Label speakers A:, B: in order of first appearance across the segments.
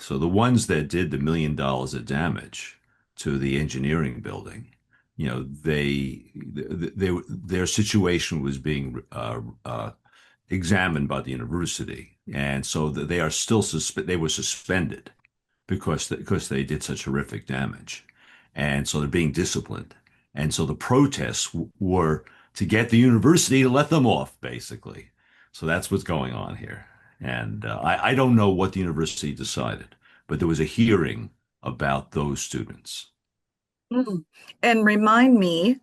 A: So the ones that did the $1 million of damage to the engineering building, their situation was being examined by the university, and so they are still they were suspended because they did such horrific damage, and so they're being disciplined, and so the protests were to get the university to let them off, basically. So that's what's going on here, and I don't know what the university decided, but there was a hearing about those students.
B: Mm. And remind me,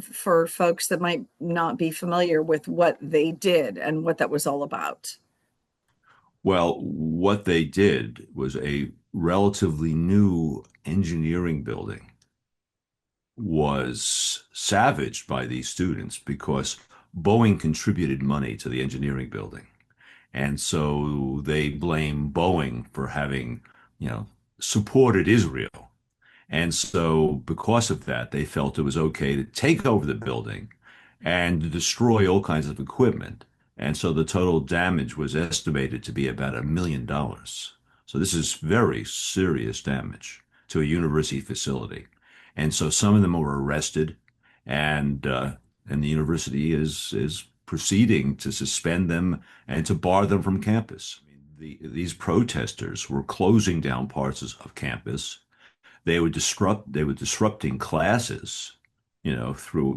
B: for folks that might not be familiar with what they did and what that was all about.
A: Well, what they did was a relatively new engineering building was savaged by these students because Boeing contributed money to the engineering building. And so they blame Boeing for having, you know, supported Israel. And so because of that, they felt it was okay to take over the building and to destroy all kinds of equipment. And so the total damage was estimated to be about $1 million. So this is very serious damage to a university facility. And so some of them were arrested, and and the university is proceeding to suspend them and to bar them from campus. These protesters were closing down parts of campus. They were disrupting classes, through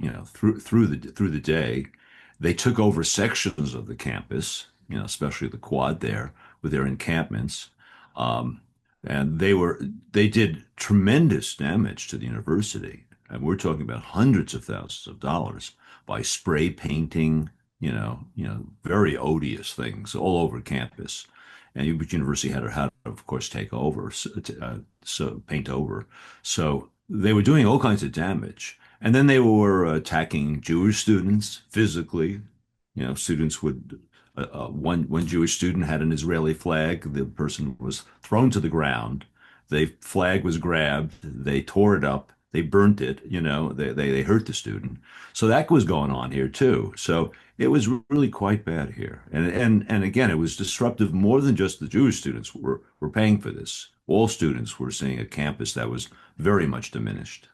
A: the day. They took over sections of the campus, especially the quad there with their encampments. Um, and they did tremendous damage to the university. And we're talking about hundreds of thousands of dollars by spray painting, very odious things all over campus. And which university had to, of course, take over, so paint over. So they were doing all kinds of damage. And then they were attacking Jewish students physically. Students would, one Jewish student had an Israeli flag. The person was thrown to the ground. The flag was grabbed. They tore it up. They burnt it. They hurt the student. So that was going on here too. So it was really quite bad here. And again, it was disruptive more than just the Jewish students were paying for this. All students were seeing a campus that was very much diminished.